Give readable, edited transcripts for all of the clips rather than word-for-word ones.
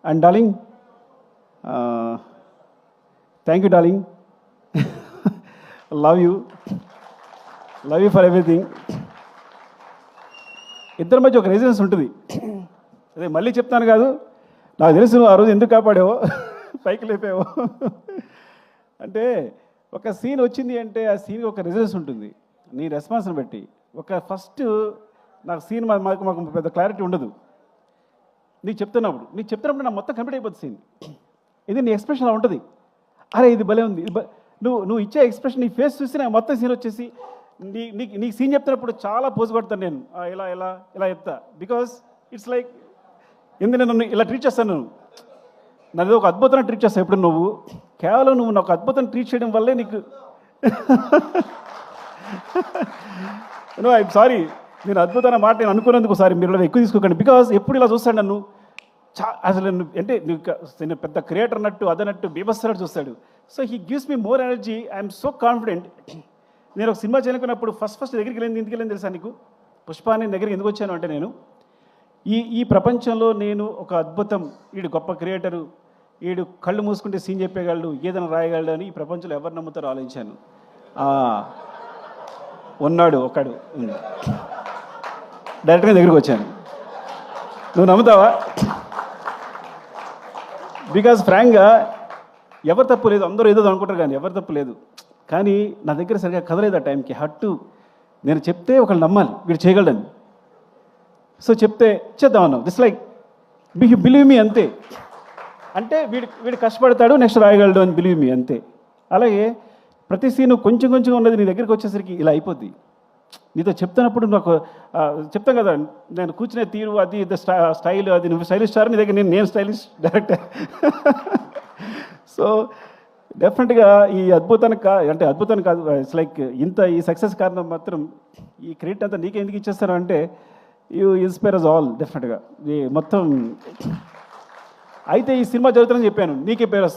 And darling, thank you darling, love you for everything. ఇద్దరి మధ్య ఒక రెసిడెన్స్ ఉంటుంది. అదే మళ్ళీ చెప్తాను కాదు, నాకు తెలుసు ఆ రోజు ఎందుకు కాపాడావో, పైకి లేపావో. అంటే ఒక సీన్ వచ్చింది అంటే ఆ సీన్కి ఒక రెసిడెన్స్ ఉంటుంది నీ రెస్పాన్స్ని బట్టి. ఒక ఫస్ట్ నాకు సీన్ మాకు పెద్ద క్లారిటీ ఉండదు. నీకు చెప్తున్నప్పుడు నాకు మొత్తం కంప్లీట్ అయిపోతుంది సీన్. ఇది నీ ఎక్స్ప్రెషన్ అలా ఉంటుంది. అరే ఇది భలే ఉంది, నువ్వు ఇచ్చే ఎక్స్ప్రెషన్, నీ ఫేస్ చూసి నాకు మొత్తం సీన్ వచ్చేసి నీకు సీన్ చెప్తున్నప్పుడు చాలా పోజు పడతాను నేను. ఇలా చెప్తా, బికాస్ ఇట్స్ లైక్ ఎందుకు నన్ను ఇలా ట్రీట్ చేస్తాను. నన్ను ఒక అద్భుతంగా ట్రీట్ చేస్తాను. ఎప్పుడు నువ్వు కేవలం నువ్వు నాకు అద్భుతం ట్రీట్ చేయడం వల్లే నీకు ఐఎమ్ సారీ, నేను అద్భుతమైన మాట నేను అనుకున్నందుకు సారీ, మీరు ఎక్కువ తీసుకోకండి. బికాస్ ఎప్పుడు ఇలా చూస్తాడు నన్ను, అసలు అంటే నేను పెద్ద క్రియేటర్ అన్నట్టు అదన్నట్టు బీభత్సనట్టు చూస్తాడు. So he gives me more energy. I'm so confident. నేను ఒక సినిమా చేయనుకున్నప్పుడు ఫస్ట్ దగ్గరికి ఎందుకు వెళ్ళింది తెలుసా నీకు? పుష్పాని దగ్గరికి ఎందుకు వచ్చాను అంటే, నేను ఈ ప్రపంచంలో నేను ఒక అద్భుతం, వీడు గొప్ప క్రియేటరు, వీడు కళ్ళు మూసుకుంటే సీన్ చెప్పేయగలడు, ఏదైనా రాయగలడు అని ఈ ప్రపంచంలో ఎవరు నమ్ముతారో ఆలోచించాను. ఉన్నాడు ఒకడు, డైరెక్ట్గా దగ్గరికి వచ్చాను. నువ్వు నమ్ముతావా? బికాజ్ ఫ్రాంక్గా ఎవరు తప్పు లేదు, అందరూ ఏదో అనుకుంటారు కానీ ఎవరు తప్పు లేదు. కానీ నా దగ్గర సరిగా కదలేదు ఆ టైంకి. నేను చెప్తే ఒకళ్ళు నమ్మాలి వీడు చేయగలడని. సో చెప్తే చేద్దామన్నావు. దిస్ లైక్ బిలీవ్ మీ అంతే. అంటే వీడు కష్టపడతాడు, నెక్స్ట్ రాయగలడు అని బిలీవ్ మీ అంతే. అలాగే ప్రతి సీను కొంచెం ఉన్నది నీ దగ్గరికి వచ్చేసరికి ఇలా అయిపోద్ది. నీతో చెప్తున్నప్పుడు నాకు చెప్తాం కదా, నేను కూర్చునే తీరు, అది స్టైల్, అది నువ్వు స్టైలిష్ స్టార్, నీ దగ్గర నేను స్టైలిష్ డైరెక్టర్. సో డెఫినెట్గా ఈ అద్భుతాన్ని కాదు, ఇట్స్ లైక్ ఈ సక్సెస్ కారణం మాత్రం ఈ క్రెడిట్ అంతా నీకే ఎందుకు ఇచ్చేస్తాను అంటే, యూ ఇన్స్పైర్ అస్ ఆల్ డెఫినెట్గా. ఈ మొత్తం అయితే ఈ సినిమా జరుగుతుందని చెప్పాను, నీకే పేరు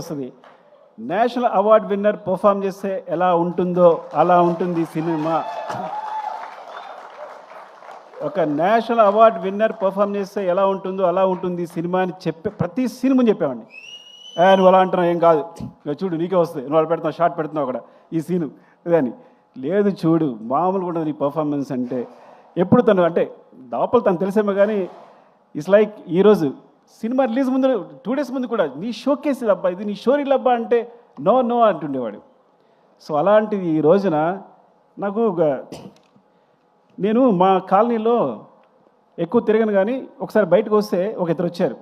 వస్తుంది. నేషనల్ అవార్డ్ విన్నర్ పర్ఫామ్ చేస్తే ఎలా ఉంటుందో అలా ఉంటుంది సినిమా. ఒక నేషనల్ అవార్డ్ విన్నర్ పర్ఫామ్ చేస్తే ఎలా ఉంటుందో అలా ఉంటుంది సినిమా అని ప్రతి సీన్ ముందు చెప్పామండి. నువ్వు అలా అంటున్నావు, ఏం కాదు, చూడు నీకే వస్తుంది, నువ్వు అలా పెడుతున్నావు, షార్ట్ పెడుతున్నావు అక్కడ ఈ సీను ఇదని. లేదు చూడు, మామూలుగా ఉండదు నీ పర్ఫార్మెన్స్ అంటే. ఎప్పుడు తను అంటే లోపల తను తెలిసేమో కానీ ఇట్స్ లైక్ ఈరోజు సినిమా రిలీజ్ ముందు 2 days ముందు కూడా నీ షోకేస్ అబ్బా, ఇది నీ షోరీలు అబ్బా అంటే నో అంటుండేవాడు. సో అలాంటిది ఈ రోజున నాకు నేను మా కాలనీలో ఎక్కువ తిరగను కానీ ఒకసారి బయటకు వస్తే ఒక ఇద్దరు వచ్చారు.